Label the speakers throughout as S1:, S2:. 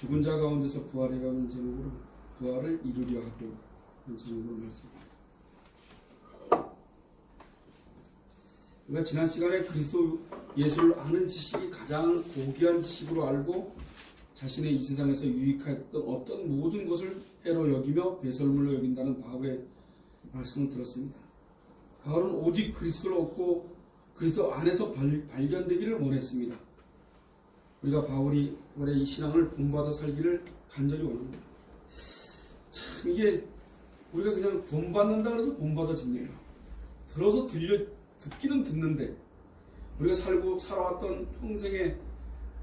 S1: 죽은 자 가운데서 부활이라는 제목으로 부활을 이루려 하고 하는 제목으로 말씀드립니다. 우리가 지난 시간에 그리스도 예수를 아는 지식이 가장 고귀한 지식으로 알고 자신의 이 세상에서 유익했던 어떤 모든 것을 해로 여기며 배설물로 여긴다는 바울의 말씀을 들었습니다. 바울은 오직 그리스도를 얻고 그리스도 안에서 발견되기를 원했습니다. 우리가 바울이 올해 이 신앙을 본받아 살기를 간절히 원합니다. 참 이게 우리가 그냥 본받는다 그래서 본받아집니까? 들어서 듣기는 듣는데 우리가 살아왔던 평생의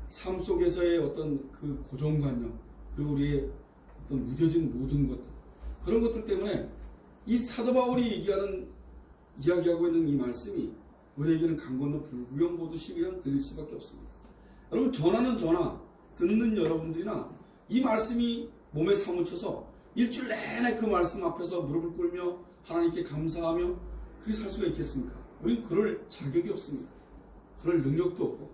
S1: 삶 속에서의 어떤 그 고정관념 그리고 우리의 어떤 무뎌진 모든 것들 그런 것들 때문에 이 사도 바울이 이야기하고 있는 이 말씀이 우리에게는 강 건너 불구경 보듯이 그냥 들릴 수밖에 없습니다. 여러분 전하는 전하 듣는 여러분들이나 이 말씀이 몸에 사무쳐서 일주일 내내 그 말씀 앞에서 무릎을 꿇며 하나님께 감사하며 그렇게 살 수가 있겠습니까? 우리는 그럴 자격이 없습니다. 그럴 능력도 없고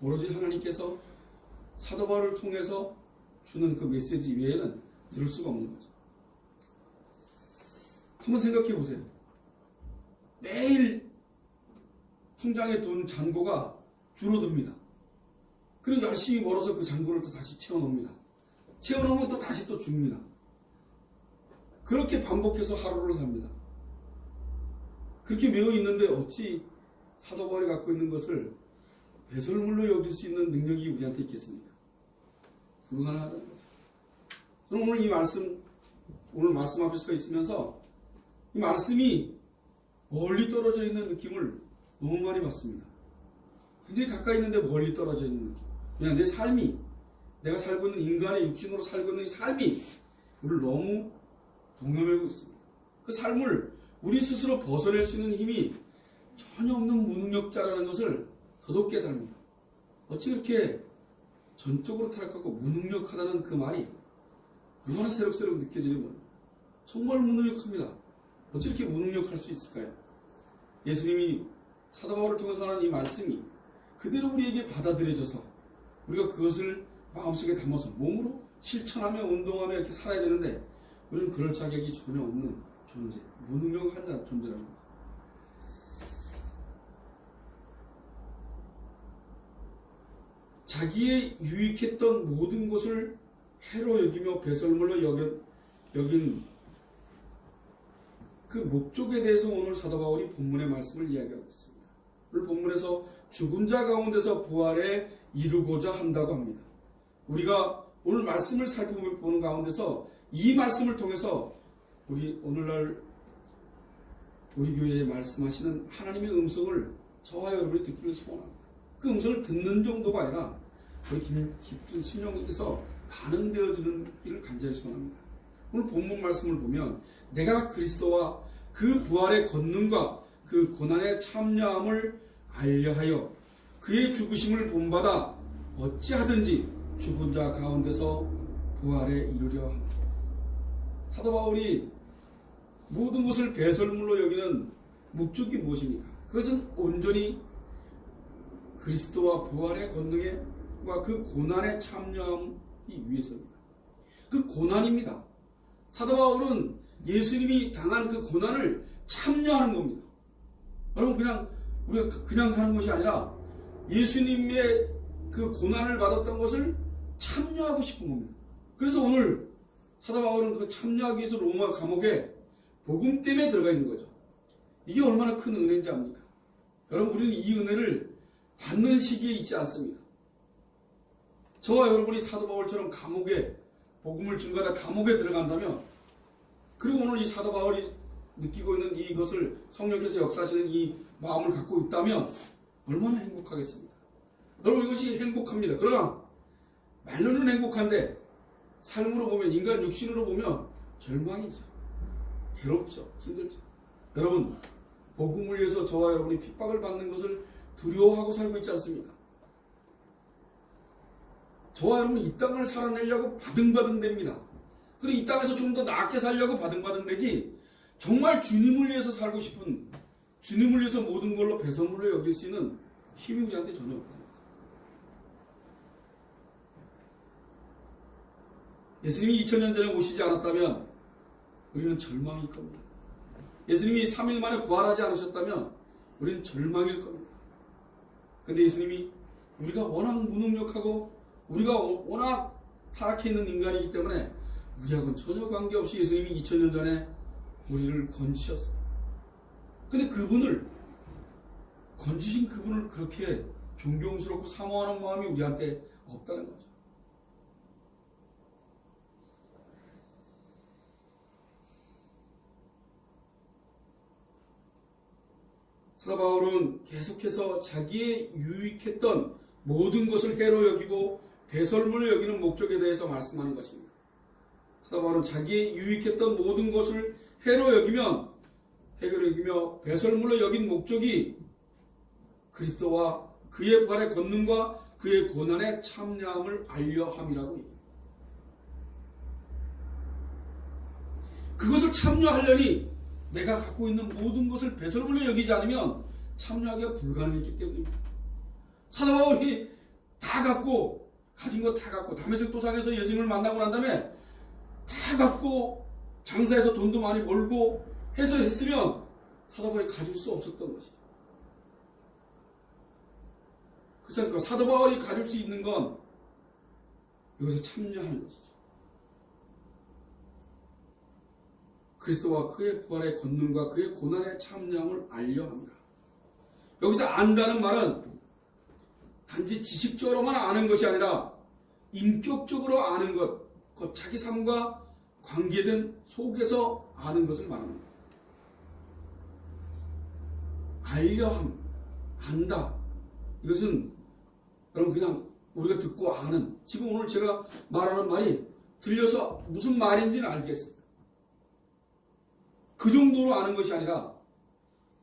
S1: 오로지 하나님께서 사도 바울을 통해서 주는 그 메시지 외에는 들을 수가 없는 거죠. 한번 생각해 보세요. 매일 통장에 돈 잔고가 줄어듭니다. 그리고 열심히 벌어서 그 잔고를 또 다시 채워놓습니다. 채워놓으면 또 다시 또 줍니다. 그렇게 반복해서 하루를 삽니다. 그렇게 매여 있는데 어찌 사도 바울이 갖고 있는 것을 배설물로 여길 수 있는 능력이 우리한테 있겠습니까? 불가능하다는 거죠. 저는 오늘 말씀 앞에 서 있으면서 이 말씀이 멀리 떨어져 있는 느낌을 너무 많이 받습니다. 굉장히 가까이 있는데 멀리 떨어져 있는 느낌. 그냥 내 삶이, 내가 살고 있는 인간의 육신으로 살고 있는 이 삶이 우리를 너무 동요매고 있습니다. 그 삶을 우리 스스로 벗어낼 수 있는 힘이 전혀 없는 무능력자라는 것을 더더욱 깨달습니다. 어찌 그렇게 전적으로 타락하고 무능력하다는 그 말이 얼마나 새록새록 느껴지는 거예요. 정말 무능력합니다. 어찌 이렇게 무능력할 수 있을까요? 예수님이 사도 바울을 통해서 하는 이 말씀이 그대로 우리에게 받아들여져서 우리가 그것을 마음속에 담아서 몸으로 실천하며 운동하며 이렇게 살아야 되는데 우리는 그럴 자격이 전혀 없는 존재, 무능력한 존재라는 거죠. 자기의 유익했던 모든 것을 해로 여기며 배설물로 여긴 그 목적에 대해서 오늘 사도 바울이 본문의 말씀을 이야기하고 있습니다. 오늘 본문에서 죽은 자 가운데서 부활에 이루고자 한다고 합니다. 우리가 오늘 말씀을 살펴보는 가운데서 이 말씀을 통해서 오늘날 우리 교회에 말씀하시는 하나님의 음성을 저와 여러분이 듣기를 소원합니다. 그 음성을 듣는 정도가 아니라 우리 깊은 심령에서 반응되어지는 길을 간절히 소원합니다. 오늘 본문 말씀을 보면 내가 그리스도와 그 부활의 권능과 그 고난의 참여함을 알려하여 그의 죽으심을 본받아 어찌하든지 죽은 자 가운데서 부활에 이르려 합니다. 사도 바울이 모든 것을 배설물로 여기는 목적이 무엇입니까? 그것은 온전히 그리스도와 부활의 권능과 그 고난에 참여하기 위해서입니다. 그 고난입니다. 사도 바울은 예수님이 당한 그 고난을 참여하는 겁니다. 여러분 우리가 그냥 사는 것이 아니라 예수님의 그 고난을 받았던 것을 참여하고 싶은 겁니다. 그래서 오늘 사도 바울은 그 참여하기 위해서 로마 감옥에 복음 때문에 들어가 있는 거죠. 이게 얼마나 큰 은혜인지 압니까? 여러분 우리는 이 은혜를 받는 시기에 있지 않습니다. 저와 여러분이 사도 바울처럼 감옥에 복음을 증거하다 감옥에 들어간다면 그리고 오늘 이 사도 바울이 느끼고 있는 이것을 성령께서 역사하시는 이 마음을 갖고 있다면 얼마나 행복하겠습니까? 여러분 이것이 행복합니다. 그러나 말로는 행복한데 삶으로 보면 인간 육신으로 보면 절망이죠. 괴롭죠. 힘들죠. 여러분 복음을 위해서 저와 여러분이 핍박을 받는 것을 두려워하고 살고 있지 않습니까? 저와 여러분 이 땅을 살아내려고 바등바등 됩니다. 그리고 이 땅에서 좀 더 나게 살려고 바등바등 되지 정말 주님을 위해서 살고 싶은 주님을 위해서 모든 걸로 배설물로 여길 수 있는 힘이 우리한테 전혀 없다. 예수님이 2000년 전에 오시지 않았다면 우리는 절망일 겁니다. 예수님이 3일 만에 부활하지 않으셨다면 우리는 절망일 겁니다. 근데 예수님이 우리가 워낙 무능력하고 우리가 워낙 타락해 있는 인간이기 때문에 우리하고는 전혀 관계없이 예수님이 2000년 전에 우리를 건지셨어요. 근데 건지신 그분을 그렇게 존경스럽고 사모하는 마음이 우리한테 없다는 거죠. 사도 바울은 계속해서 자기의 유익했던 모든 것을 해로 여기고 배설물로 여기는 목적에 대해서 말씀하는 것입니다. 사도 바울은 자기의 유익했던 모든 것을 해로 여기며 배설물로 여긴 목적이 그리스도와 그의 부활의 권능과 그의 고난의 참여함을 알려함이라고 얘기합니다. 그것을 참여하려니 내가 갖고 있는 모든 것을 배설물로 여기지 않으면 참여하기가 불가능했기 때문입니다. 사도 바울이 가진 거 다 갖고 다메섹 도상에서 예수님을 만나고 난 다음에 다 갖고 장사해서 돈도 많이 벌고 해서 했으면 사도 바울이 가질 수 없었던 것이죠. 그렇지 않습니까? 사도 바울이 가질 수 있는 건 이것에 참여하는 것이죠. 그리스도와 그의 부활의 권능과 그의 고난의 참여함을 알려 합니다. 여기서 안다는 말은 단지 지식적으로만 아는 것이 아니라 인격적으로 아는 것, 곧 자기 삶과 관계된 속에서 아는 것을 말합니다. 알려함, 안다. 이것은 여러분 그냥 우리가 듣고 아는, 지금 오늘 제가 말하는 말이 들려서 무슨 말인지는 알겠습니다. 그 정도로 아는 것이 아니라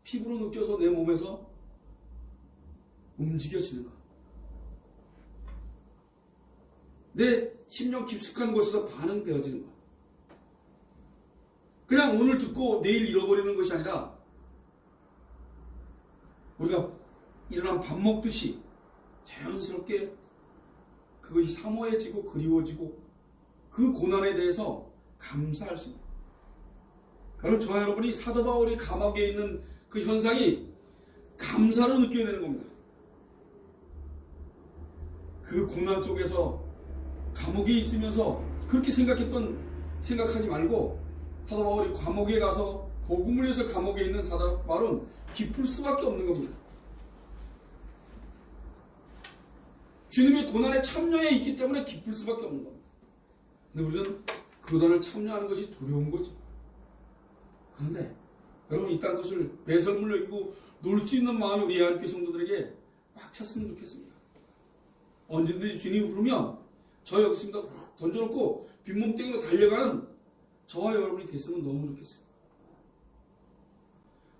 S1: 피부로 느껴서 내 몸에서 움직여지는 것. 내 심령 깊숙한 곳에서 반응되어지는 것. 그냥 오늘 듣고 내일 잃어버리는 것이 아니라 우리가 일어나면 밥 먹듯이 자연스럽게 그것이 사모해지고 그리워지고 그 고난에 대해서 감사할 수 있는. 그럼 저와 여러분이 사도 바울이 감옥에 있는 그 현상이 감사로 느껴야 되는 겁니다. 그 고난 속에서 감옥에 있으면서 그렇게 생각하지 말고 사도 바울이 감옥에 가서 복음을 위해서 감옥에 있는 사도 바울은 기쁠 수밖에 없는 겁니다. 주님의 고난에 참여해 있기 때문에 기쁠 수밖에 없는 겁니다. 근데 우리는 그 고난을 참여하는 것이 두려운 거죠. 그런데 여러분 이 땅 것을 배설물로 여기고 놀 수 있는 마음이 우리 예한교회 성도들에게 꽉 찼으면 좋겠습니다. 언제든지 주님이 부르면 저 여기 있습니다 던져놓고 빈몸뚱이로 달려가는 저와 여러분이 됐으면 너무 좋겠어요.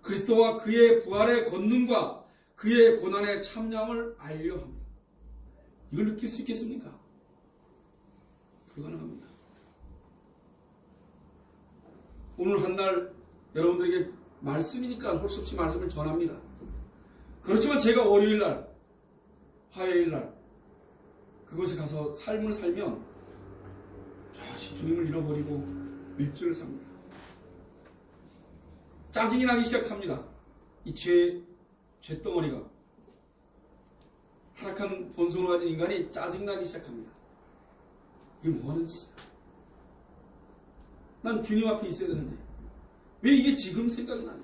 S1: 그리스도와 그의 부활의 권능과 그의 고난의 참여함을 알려 합니다. 이걸 느낄 수 있겠습니까? 불가능합니다. 오늘 한 날 여러분들에게 말씀이니까 할 수 없이 말씀을 전합니다. 그렇지만 제가 월요일날, 화요일날 그곳에 가서 삶을 살면 다시 주님을 잃어버리고 일주를 삽니다. 짜증이 나기 시작합니다. 이 죄덩어리가 타락한 본성을 가진 인간이 짜증나기 시작합니다. 이게 뭐하는 짓이야? 난 주님 앞에 있어야 되는데 왜 이게 지금 생각이 나냐?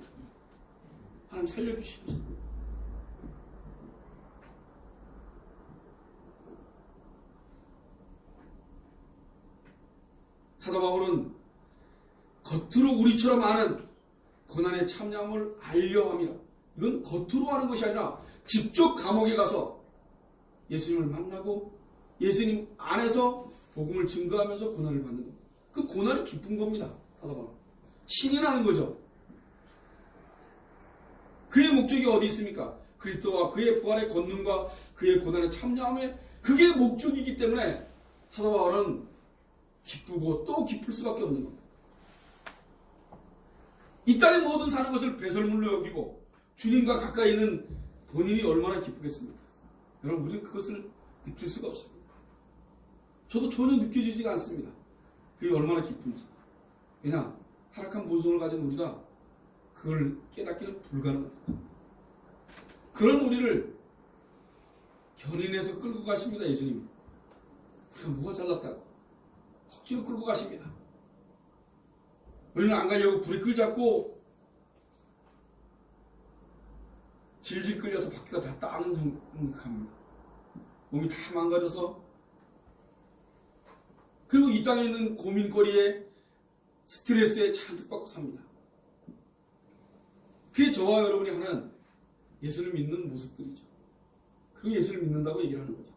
S1: 하나님 살려주십시오. 사도 바울은 겉으로 우리처럼 아는 고난의 참여함을 알려함이라. 이건 겉으로 하는 것이 아니라 직접 감옥에 가서 예수님을 만나고 예수님 안에서 복음을 증거하면서 고난을 받는 것. 그 고난이 기쁜 겁니다. 사도 바울. 신이 나는 거죠. 그의 목적이 어디 있습니까? 그리스도와 그의 부활의 권능과 그의 고난에 참여함에 그게 목적이기 때문에 사도 바울은 기쁘고 또 기쁠 수밖에 없는 겁니다. 이 땅의 모든 사는 것을 배설물로 여기고 주님과 가까이 있는 본인이 얼마나 기쁘겠습니까? 여러분 우리는 그것을 느낄 수가 없습니다. 저도 전혀 느껴지지가 않습니다. 그게 얼마나 기쁜지. 왜냐? 타락한 본성을 가진 우리가 그걸 깨닫기는 불가능합니다. 그런 우리를 견인해서 끌고 가십니다. 예수님. 우리가 뭐가 잘났다고 억지로 끌고 가십니다. 우리는 안 가려고 브레이크를 잡고 질질 끌려서 바퀴가 다 따는 정도 갑니다. 몸이 다 망가져서, 그리고 이 땅에 있는 고민거리에 스트레스에 잔뜩 받고 삽니다. 그게 저와 여러분이 하는 예수를 믿는 모습들이죠. 그리고 예수를 믿는다고 얘기를 하는 거죠.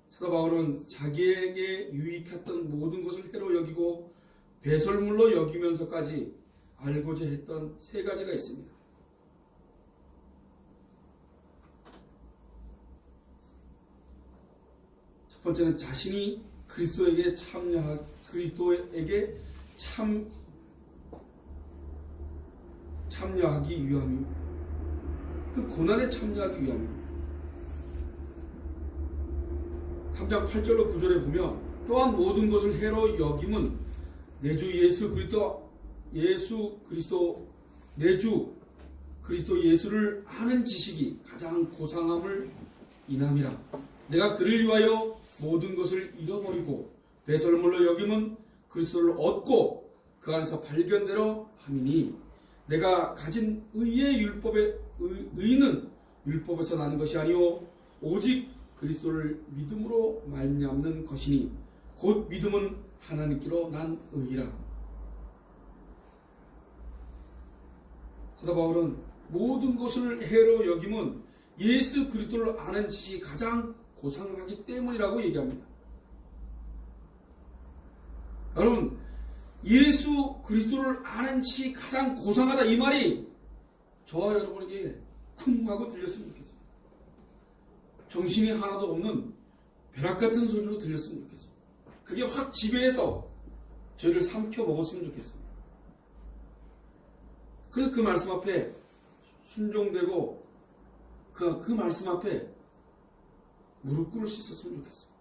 S1: 사도 바울은 자기에게 유익했던 모든 것을 해로 여기고 배설물로 여기면서까지 알고자 했던 세 가지가 있습니다. 첫 번째는 자신이 그리스도에게 참여하기 위함입니다. 그 고난에 참여하기 위함입니다. 3장 8절로 9절에 보면, 또한 모든 것을 해로 여김은 내 주 그리스도 예수를 아는 지식이 가장 고상함을 인함이라. 내가 그를 위하여 모든 것을 잃어버리고 배설물로 여김은 그리스도를 얻고 그 안에서 발견되려 함이니, 내가 가진 의는 율법에서 나는 것이 아니오 오직 그리스도를 믿음으로 말미암는 것이니 곧 믿음은 하나님께로 난 의라. 사도 바울은 모든 것을 해로 여김은 예수 그리스도를 아는 지식이 가장 고상하기 때문이라고 얘기합니다. 여러분, 예수 그리스도를 아는 지식이 가장 고상하다, 이 말이 저와 여러분에게 쿵 하고 들렸으면 좋겠습니다. 정신이 하나도 없는 벼락 같은 소리로 들렸으면 좋겠습니다. 그게 확 지배해서 저희를 삼켜 먹었으면 좋겠습니다. 그래서 그 말씀 앞에 순종되고 그 말씀 앞에 무릎 꿇을 수 있었으면 좋겠습니다.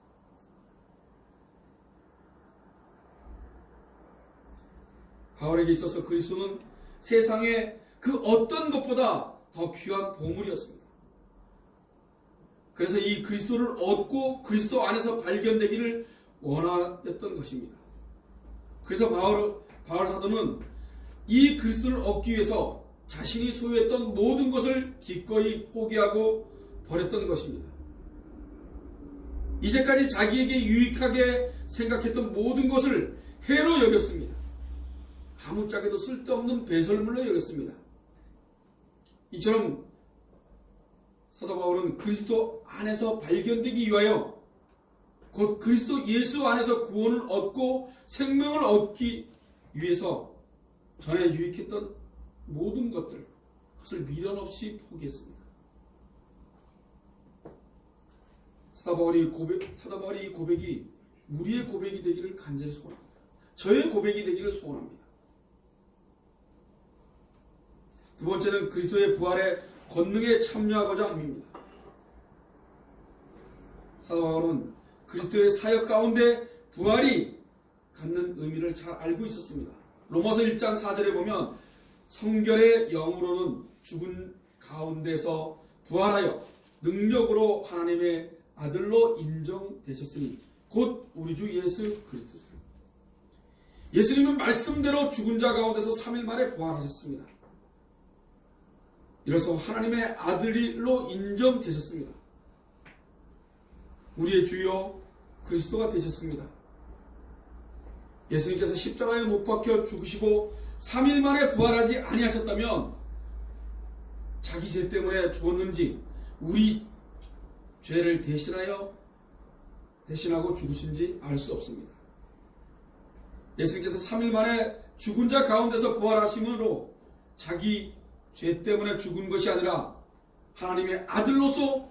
S1: 바울에게 있어서 그리스도는 세상의 그 어떤 것보다 더 귀한 보물이었습니다. 그래서 이 그리스도를 얻고 그리스도 안에서 발견되기를 원하였던 것입니다. 그래서 바울 사도는 이 그리스도를 얻기 위해서 자신이 소유했던 모든 것을 기꺼이 포기하고 버렸던 것입니다. 이제까지 자기에게 유익하게 생각했던 모든 것을 해로 여겼습니다. 아무짝에도 쓸데없는 배설물로 여겼습니다. 이처럼 사도 바울은 그리스도 안에서 발견되기 위하여, 곧 그리스도 예수 안에서 구원을 얻고 생명을 얻기 위해서 전에 유익했던 모든 것들, 그것을 미련 없이 포기했습니다. 사도 바울이 이 고백이 우리의 고백이 되기를 간절히 소원합니다. 저의 고백이 되기를 소원합니다. 두 번째는 그리스도의 부활의 권능에 참여하고자 함입니다. 사도 바울은 그리스도의 사역 가운데 부활이 갖는 의미를 잘 알고 있었습니다. 로마서 1장 4절에 보면, 성결의 영으로는 죽은 가운데서 부활하여 능력으로 하나님의 아들로 인정되셨으니 곧 우리 주 예수 그리스도죠. 예수님은 말씀대로 죽은 자 가운데서 3일 만에 부활하셨습니다. 이로써 하나님의 아들로 인정되셨습니다. 우리의 주요 그리스도가 되셨습니다. 예수님께서 십자가에 못 박혀 죽으시고 3일 만에 부활하지 아니하셨다면 자기 죄 때문에 죽었는지, 우리 죄를 대신하고 죽으신지 알 수 없습니다. 예수님께서 3일 만에 죽은 자 가운데서 부활하심으로 자기 죄 때문에 죽은 것이 아니라 하나님의 아들로서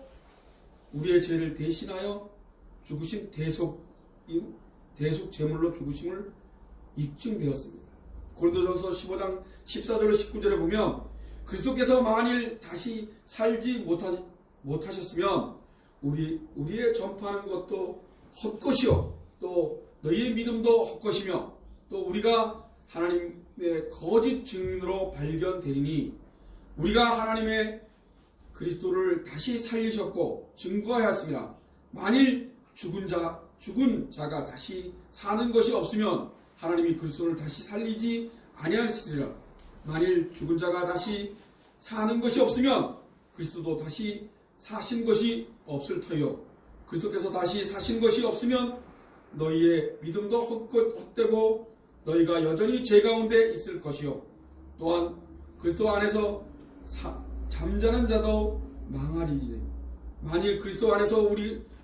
S1: 우리의 죄를 대신하여 죽으신 대속 제물로 죽으심을 입증되었습니다. 고린도전서 15장 14절로 19절에 보면, 그리스도께서 만일 다시 살지 못하셨으면 우리의 전파하는 것도 헛것이요 또 너희의 믿음도 헛것이며 또 우리가 하나님의 거짓 증인으로 발견되리니 우리가 하나님의 그리스도를 다시 살리셨고 증거하였습니다. 만일 죽은 자가 다시 사는 것이 없으면 하나님이 그리스도를 다시 살리지 아니하시리라. 만일 죽은 자가 다시 사는 것이 없으면 그리스도도 다시 사신 것이 없을 터요. 그리스도께서 다시 사신 것이 없으면 너희의 믿음도 헛되고 너희가 여전히 죄 가운데 있을 것이요. 또한 그리스도 안에서 잠자는 자도 망하리니 만일 그리스도 안에서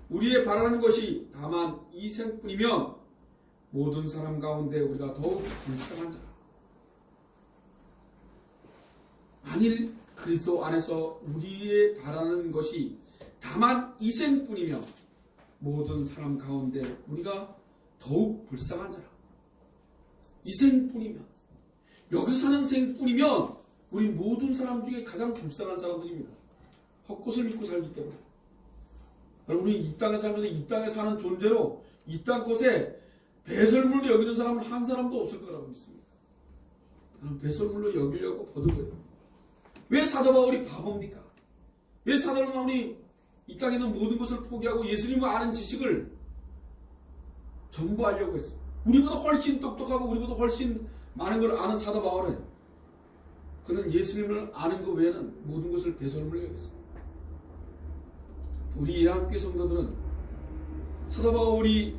S1: 우리의 바라는 것이 다만 이 생뿐이면 모든 사람 가운데 우리가 더욱 불쌍한 자라. 만일 그리스도 안에서 우리의 바라는 것이 다만 이 생뿐이면 모든 사람 가운데 우리가 더욱 불쌍한 자라. 이 생뿐이면 여기서 사는 생뿐이면 우리 모든 사람 중에 가장 불쌍한 사람들입니다. 헛것을 믿고 살기 때문에. 여러분이 이 땅에 살면서 이 땅에 사는 존재로 이 땅 것에 배설물로 여기는 사람은 한 사람도 없을 거라고 믿습니다. 배설물로 여기려고 버득거려요. 왜 사도 바울이 바보입니까? 왜 사도 바울이 이 땅에 있는 모든 것을 포기하고 예수님을 아는 지식을 전부 알려고 했어요? 우리보다 훨씬 똑똑하고 우리보다 훨씬 많은 걸 아는 사도 바울은 그는 예수님을 아는 것 외에는 모든 것을 배설물로 여겼습니다. 우리 예한교회 성도들은 사도 바울이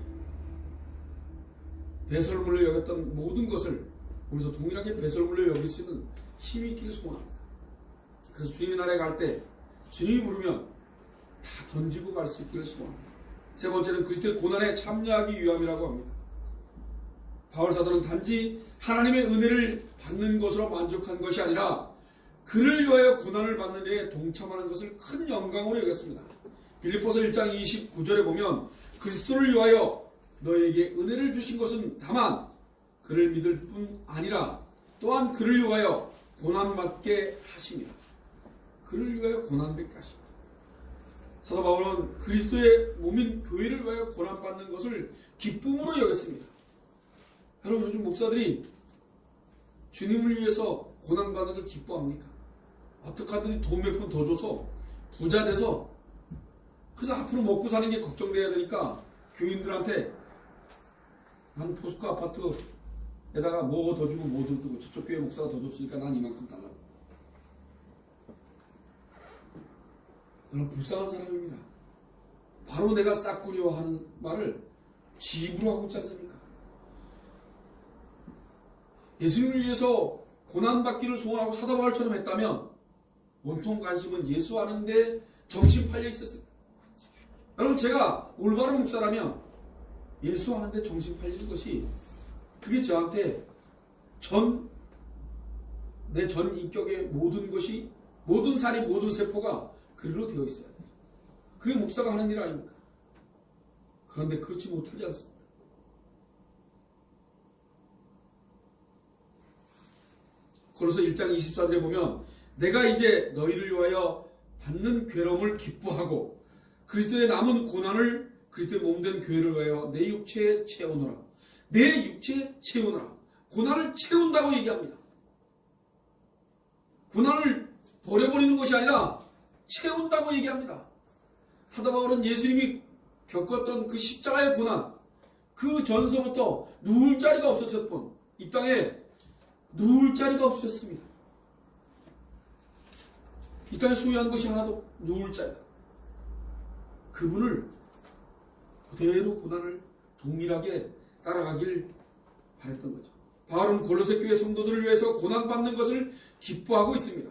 S1: 배설물로 여겼던 모든 것을 우리도 동일하게 배설물로 여길 수 있는 힘이 있기를 소원합니다. 그래서 주님의 나라에 갈 때 주님이 부르면 다 던지고 갈 수 있기를 소원합니다. 세 번째는 그리스도의 고난에 참여하기 위함이라고 합니다. 바울 사도는 단지 하나님의 은혜를 받는 것으로 만족한 것이 아니라 그를 위하여 고난을 받는 데에 동참하는 것을 큰 영광으로 여겼습니다. 빌립보서 1장 29절에 보면 그리스도를 위하여 너에게 은혜를 주신 것은 다만 그를 믿을 뿐 아니라 또한 그를 위하여 고난받게 하십니다. 그를 위하여 고난받게 하십니다. 사도 바울은 그리스도의 몸인 교회를 위하여 고난받는 것을 기쁨으로 여겼습니다. 여러분 요즘 목사들이 주님을 위해서 고난받는 걸 기뻐합니까? 어떻게 하든지 돈 몇 푼 더 줘서 부자 돼서 그래서 앞으로 먹고 사는 게 걱정돼야 되니까 교인들한테 난 포스코 아파트에다가 뭐 더 주고 뭐 더 주고 저쪽 교회 목사가 더 줬으니까 난 이만큼 달라고. 저는 불쌍한 사람입니다. 바로 내가 싹구려 하는 말을 지 입으로 하고 있지 않습니까? 예수님을 위해서 고난받기를 소원하고 사도 바울처럼 했다면 온통 관심은 예수 하는데 정신 팔려 있었을 거예요. 여러분 제가 올바른 목사라면 예수 하는데 정신 팔리는 것이 그게 저한테 내 전 인격의 모든 것이 모든 살이 모든 세포가 그리로 되어 있어야 돼요. 그게 목사가 하는 일 아닙니까? 그런데 그렇지 못하지 않습니다. 고린도서 1장 24절에 보면 내가 이제 너희를 위하여 받는 괴로움을 기뻐하고 그리스도의 남은 고난을 그리스도의 몸된 교회를 위하여 내 육체에 채우노라. 내 육체에 채우노라. 고난을 채운다고 얘기합니다. 고난을 버려버리는 것이 아니라 채운다고 얘기합니다. 사도 바울은 예수님이 겪었던 그 십자가의 고난, 그 전서부터 누울 자리가 없었을 뿐, 이 땅에 누울 자리가 없으셨습니다. 이 땅에 소유한 것이 하나도 누울 자리가. 그분을 그대로 고난을 동일하게 따라가길 바랬던 거죠. 바울은 골로새 교회 성도들을 위해서 고난받는 것을 기뻐하고 있습니다.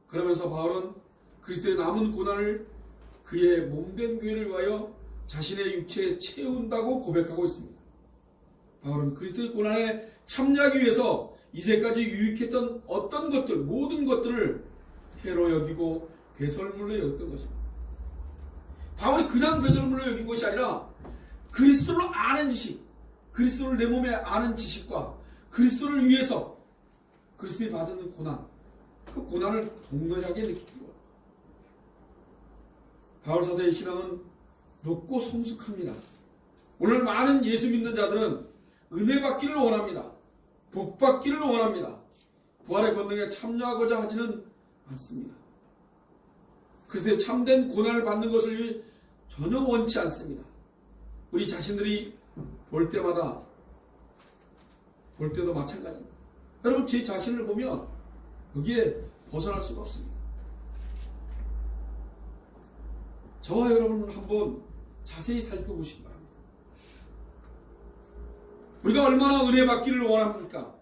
S1: 그러면서 바울은 그리스도의 남은 고난을 그의 몸된 교회를 위하여 자신의 육체에 채운다고 고백하고 있습니다. 바울은 그리스도의 고난에 참여하기 위해서 이제까지 유익했던 어떤 것들, 모든 것들을 해로 여기고 배설물로 여겼던 것입니다. 바울이 그냥 배설물로 여긴 것이 아니라 그리스도를 아는 지식, 그리스도를 내 몸에 아는 지식과 그리스도를 위해서 그리스도에 받은 고난, 그 고난을 동일하게 느끼고 바울사도의 신앙은 높고 성숙합니다. 오늘 많은 예수 믿는 자들은 은혜 받기를 원합니다. 복 받기를 원합니다. 부활의 권능에 참여하고자 하지는 않습니다. 그래서 참된 고난을 받는 것을 전혀 원치 않습니다. 우리 자신들이 볼 때도 마찬가지입니다. 여러분, 제 자신을 보면 여기에 벗어날 수가 없습니다. 저와 여러분은 한번 자세히 살펴보시기 바랍니다. 우리가 얼마나 은혜 받기를 원합니까?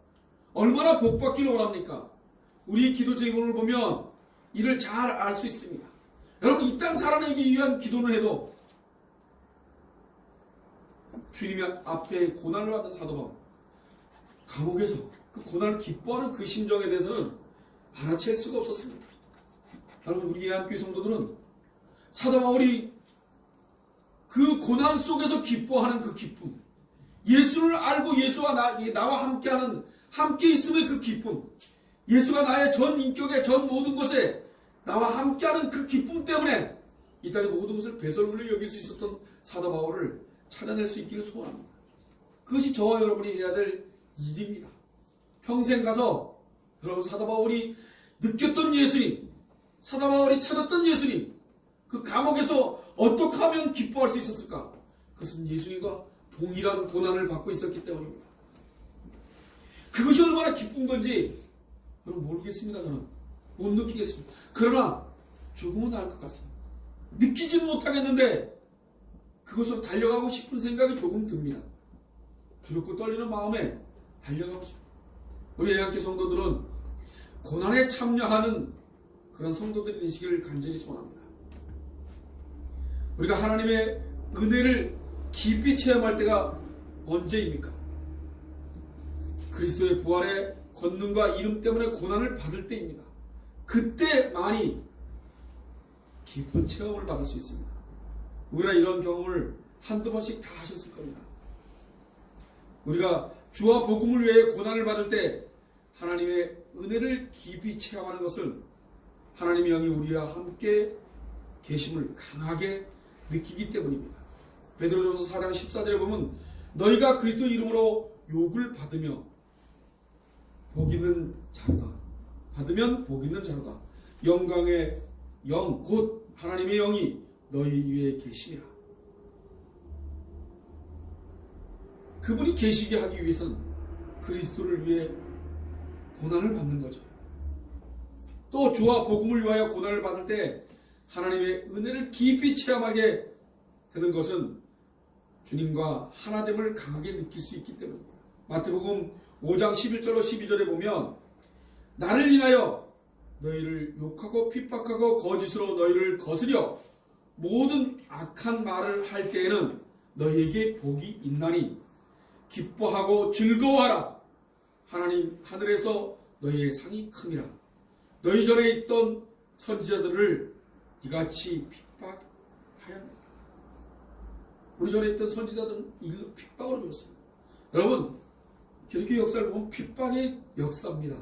S1: 얼마나 복 받기를 원합니까? 우리 기도 제목을 보면 이를 잘 알 수 있습니다. 여러분, 이 땅 살아내기 위한 기도는 해도 주님이 앞에 고난을 받은 사도 바울, 감옥에서 그 고난을 기뻐하는 그 심정에 대해서는 알아챌 수가 없었습니다. 여러분, 우리 예한교회 성도들은 사도 바울이 그 고난 속에서 기뻐하는 그 기쁨, 예수를 알고 예수와 나와 함께하는, 함께 있음의 그 기쁨, 예수가 나의 전 인격의 전 모든 것에 나와 함께하는 그 기쁨 때문에 이 땅의 모든 것을 배설물로 여길 수 있었던 사도 바울을 찾아낼 수 있기를 소원합니다. 그것이 저와 여러분이 해야 될 일입니다. 평생 가서 여러분, 사도 바울이 느꼈던 예수님, 사도 바울이 찾았던 예수님, 그 감옥에서 어떻게 하면 기뻐할 수 있었을까? 그것은 예수님과 동일한 고난을 받고 있었기 때문입니다. 그것이 얼마나 기쁜 건지 여러분 모르겠습니다. 저는 못 느끼겠습니다. 그러나 조금은 알 것 같습니다. 느끼지는 못하겠는데 그것으로 달려가고 싶은 생각이 조금 듭니다. 두렵고 떨리는 마음에 달려가고 싶습니다. 우리 예한교회 성도들은 고난에 참여하는 그런 성도들이 되시기를 간절히 소원합니다. 우리가 하나님의 은혜를 깊이 체험할 때가 언제입니까? 그리스도의 부활의 권능과 이름 때문에 고난을 받을 때입니다. 그때만이 깊은 체험을 받을 수 있습니다. 우리가 이런 경험을 한두 번씩 다 하셨을 겁니다. 우리가 주와 복음을 위해 고난을 받을 때 하나님의 은혜를 깊이 체험하는 것은 하나님의 영이 우리와 함께 계심을 강하게 느끼기 때문입니다. 베드로전서 4장 14절에 보면 너희가 그리스도 이름으로 욕을 받으며 복 있는 자로다. 받으면 복 있는 자로다. 영광의 영, 곧 하나님의 영이 너희 위에 계심이라. 그분이 계시게 하기 위해서는 그리스도를 위해 고난을 받는 거죠. 또 주와 복음을 위하여 고난을 받을 때 하나님의 은혜를 깊이 체험하게 되는 것은 주님과 하나됨을 강하게 느낄 수 있기 때문입니다. 마태복음 5장 11절로 12절에 보면 나를 인하여 너희를 욕하고 핍박하고 거짓으로 너희를 거스려 모든 악한 말을 할 때에는 너희에게 복이 있나니 기뻐하고 즐거워하라. 하나님 하늘에서 너희의 상이 큼이라. 너희 전에 있던 선지자들을 이같이 핍박하였다. 우리 전에 있던 선지자들은 일로 핍박을 줬습니다. 여러분, 기독교 역사를 보면 핍박의 역사입니다.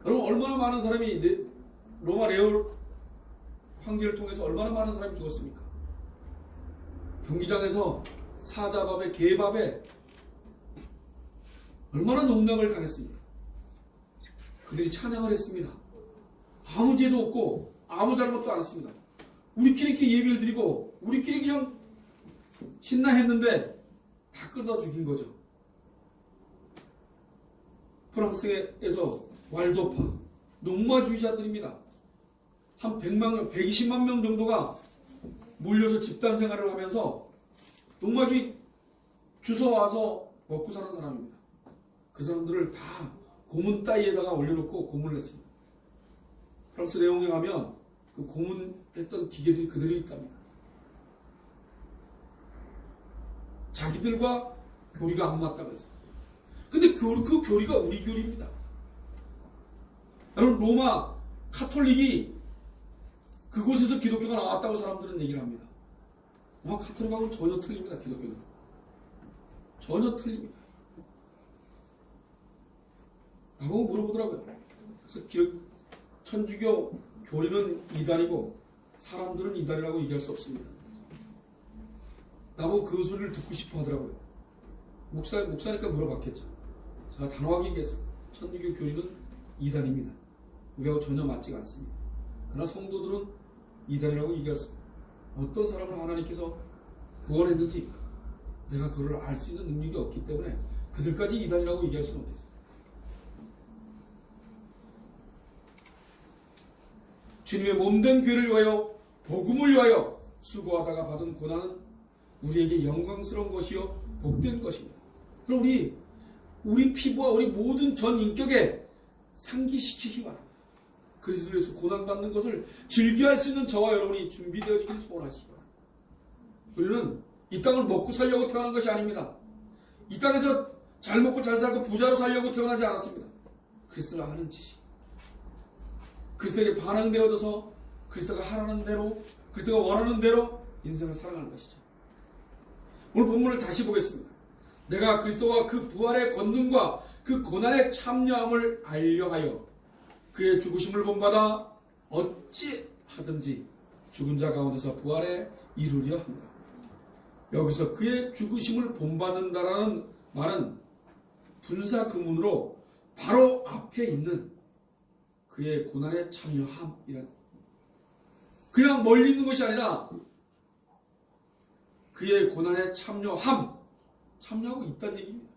S1: 여러분, 얼마나 많은 사람이 로마 네오 황제를 통해서 얼마나 많은 사람이 죽었습니까? 경기장에서 사자밥에 개밥에 얼마나 농락을 당했습니까? 그들이 찬양을 했습니다. 아무 죄도 없고 아무 잘못도 안 했습니다. 우리끼리 이렇게 예배를 드리고 우리끼리 그냥 신나 했는데 다 끌다 죽인 거죠. 프랑스에서 왈도파 농마주의자들입니다. 한 100만 명, 120만 명 정도가 몰려서 집단 생활을 하면서 농마주의 주워와서 먹고 사는 사람입니다. 그 사람들을 다 고문 따위에다가 올려놓고 고문을 했습니다. 프랑스 내용에 가면 그 고문했던 기계들이 그대로 있답니다. 자기들과 교리가 안 맞다고 해서. 근데 그 교리가 우리 교리입니다. 여러분, 로마 카톨릭이 그곳에서 기독교가 나왔다고 사람들은 얘기를 합니다. 로마 카톨릭하고는 전혀 틀립니다. 기독교는 전혀 틀립니다. 나보고 물어보더라고요. 그래서 천주교 교리는 이단이고 사람들은 이단이라고 얘기할 수 없습니다. 나보고 그 소리를 듣고 싶어 하더라고요. 목사니까 물어봤겠죠. 제가 단호하게 얘기했어요. 천주교 교리는 이단입니다. 우리하고 전혀 맞지가 않습니다. 그러나 성도들은 이단이라고 얘기했습니다. 어떤 사람을 하나님께서 구원했는지 내가 그걸 알 수 있는 능력이 없기 때문에 그들까지 이단이라고 얘기할 수는 없겠어요. 주님의 몸된 교회를 위하여 복음을 위하여 수고하다가 받은 고난은 우리에게 영광스러운 것이요 복된 것입니다. 그럼 우리 피부와 우리 모든 전 인격에 상기시키기 바랍니다. 그리스도를 위해서 고난받는 것을 즐겨할 수 있는 저와 여러분이 준비되어지기를 소원하시기 바랍니다. 우리는 이 땅을 먹고 살려고 태어난 것이 아닙니다. 이 땅에서 잘 먹고 잘 살고 부자로 살려고 태어나지 않았습니다. 그리스도를 아는 지식, 그리스도에게 반응되어져서 그리스도가 하라는 대로, 그리스도가 원하는 대로 인생을 살아가는 것이죠. 오늘 본문을 다시 보겠습니다. 내가 그리스도와 그 부활의 권능과 그 고난의 참여함을 알려하여 그의 죽으심을 본받아 어찌하든지 죽은 자 가운데서 부활에 이르려 한다. 여기서 그의 죽으심을 본받는다라는 말은 분사 구문으로 바로 앞에 있는 그의 고난에 참여함이라. 그냥 멀리 있는 것이 아니라 그의 고난에 참여하고 있다는 얘기입니다.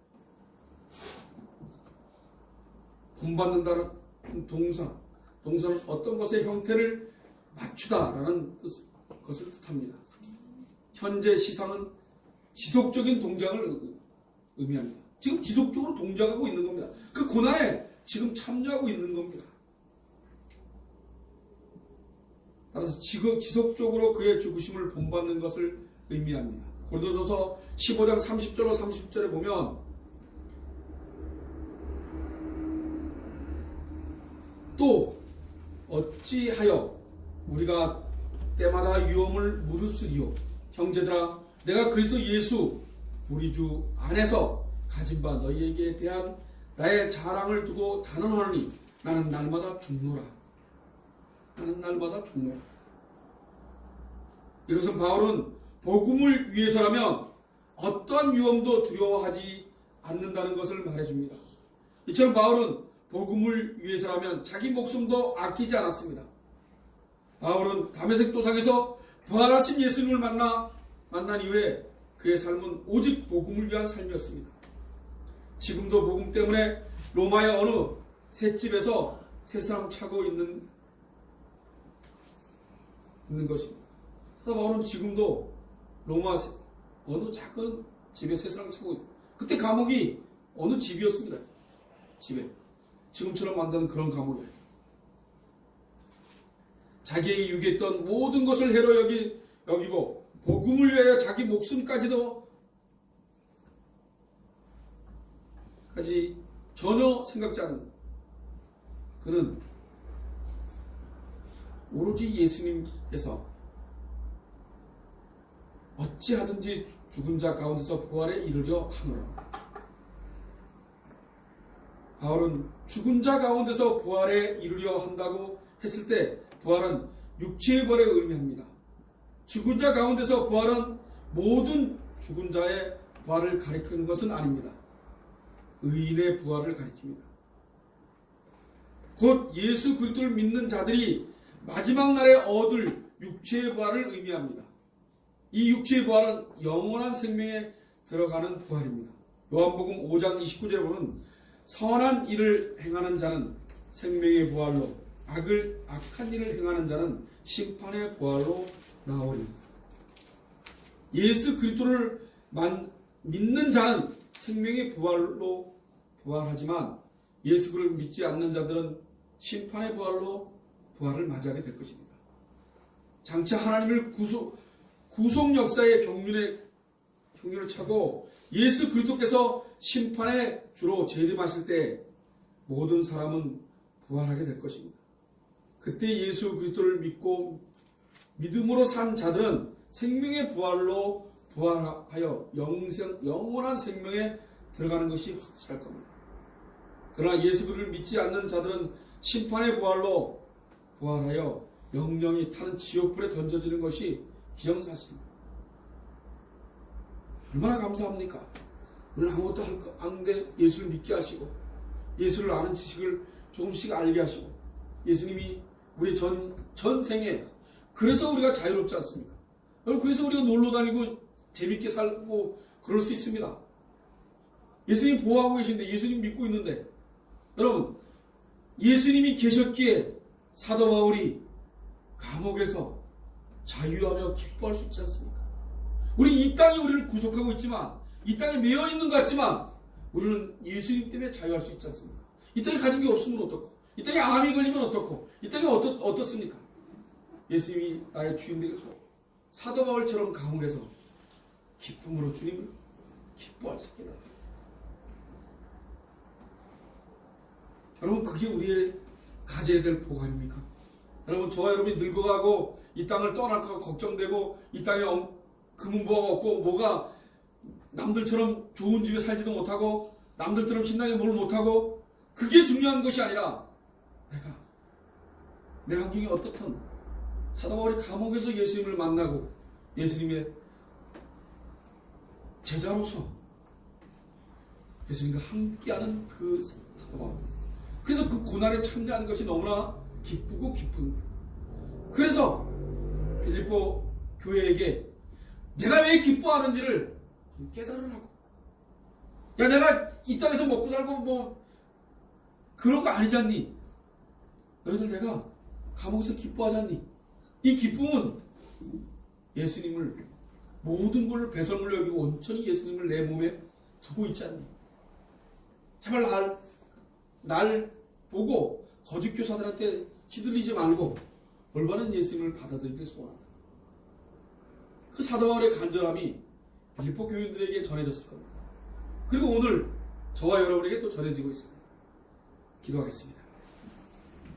S1: 본받는다는 동사는 어떤 것의 형태를 맞추다라는 것을 뜻합니다. 현재 시상은 지속적인 동작을 의미합니다. 지금 지속적으로 동작하고 있는 겁니다. 그 고난에 지금 참여하고 있는 겁니다. 따라서 지속적으로 그의 죽으심을 본받는 것을 의미합니다. 고린도전서 15장 30절로 30절에 보면 또 어찌하여 우리가 때마다 위험을 무릅쓰리요. 형제들아, 내가 그리스도 예수 우리 주 안에서 가진 바 너희에게 대한 나의 자랑을 두고 단언하노니 나는 날마다 죽노라. 이것은 바울은 복음을 위해서라면 어떠한 위험도 두려워하지 않는다는 것을 말해줍니다. 이처럼 바울은 복음을 위해서라면 자기 목숨도 아끼지 않았습니다. 바울은 다메섹 도상에서 부활하신 예수님을 만난 이후에 그의 삶은 오직 복음을 위한 삶이었습니다. 지금도 복음 때문에 로마의 어느 셋집에서 새사람 차고 있는 것입니다. 사도 바울은 지금도 로마 어느 작은 집에 새사람 차고 있습니다. 그때 감옥이 어느 집이었습니다. 집에. 지금처럼 만드는 그런 감옥이에요. 자기에게 유기했던 모든 것을 해로 여기고 복음을 위하여 자기 목숨까지도 전혀 생각지 않는 그는 오로지 예수님께서 어찌하든지 죽은 자 가운데서 부활에 이르려 하노라. 바울은 죽은 자 가운데서 부활에 이르려 한다고 했을 때 부활은 육체의 부활을 의미합니다. 죽은 자 가운데서 부활은 모든 죽은 자의 부활을 가리키는 것은 아닙니다. 의인의 부활을 가리킵니다. 곧 예수 그리스도를 믿는 자들이 마지막 날에 얻을 육체의 부활을 의미합니다. 이 육체의 부활은 영원한 생명에 들어가는 부활입니다. 요한복음 5장 29절에 보면 선한 일을 행하는 자는 생명의 부활로 악한 일을 행하는 자는 심판의 부활로 나오리라. 예수 그리스도를 믿는 자는 생명의 부활로 부활하지만 예수 그리스도를 믿지 않는 자들은 심판의 부활로 부활을 맞이하게 될 것입니다. 장차 하나님을 구속 역사의 경륜을 차고 예수 그리스도께서 심판의 주로 재림하실 때 모든 사람은 부활하게 될 것입니다. 그때 예수 그리스도를 믿고 믿음으로 산 자들은 생명의 부활로 부활하여 영원한 생명에 들어가는 것이 확실할 겁니다. 그러나 예수 그리스도를 믿지 않는 자들은 심판의 부활로 부활하여 영영이 타는 지옥불에 던져지는 것이 기정사실입니다. 얼마나 감사합니까? 우리는 아무것도 할 거 아는데 예수를 믿게 하시고 예수를 아는 지식을 조금씩 알게 하시고 예수님이 우리 전생에 그래서 우리가 자유롭지 않습니까? 여러분, 그래서 우리가 놀러 다니고 재밌게 살고 그럴 수 있습니다. 예수님 보호하고 계신데, 예수님 믿고 있는데, 여러분, 예수님이 계셨기에 사도 바울이 감옥에서 자유하며 기뻐할 수 있지 않습니까? 우리 이 땅이 우리를 구속하고 있지만, 이 땅에 매여 있는 것 같지만, 우리는 예수님 때문에 자유할 수 있지 않습니까? 이 땅에 가진 게 없으면 어떻고, 이 땅에 암이 걸리면 어떻고, 이 땅에 어떻습니까? 예수님이 나의 주인 되셔서 사도 바울처럼 감옥에서 기쁨으로 주님을 기뻐할 수 있게 됩니다. 여러분, 그게 우리의 가져야 될 복 아닙니까? 여러분, 저와 여러분이 늙어가고 이 땅을 떠날까 걱정되고 이 땅에 금은보화가 없고 뭐가 남들처럼 좋은 집에 살지도 못하고 남들처럼 신나게 뭘 못하고 그게 중요한 것이 아니라 내 환경이 어떻든 사도 바울이 감옥에서 예수님을 만나고 예수님의 제자로서 예수님과 함께하는 그 사도 바울, 그래서 그 고난에 참여하는 것이 너무나 기쁘고 기쁜. 그래서 빌립보 교회에게 내가 왜 기뻐하는지를 깨달으라고. 야, 내가 이 땅에서 먹고 살고 뭐 그런 거 아니지 않니? 너희들 내가 감옥에서 기뻐하지 않니? 이 기쁨은 예수님을 모든 걸 배설물 여기고 온전히 예수님을 내 몸에 두고 있지 않니? 제발 날 보고 거짓 교사들한테 시들리지 말고 올바른 예수님을 받아들이길 소원합니다. 그 사도 바울의 간절함이 빌립보 교인들에게 전해졌을 겁니다. 그리고 오늘 저와 여러분에게 또 전해지고 있습니다. 기도하겠습니다.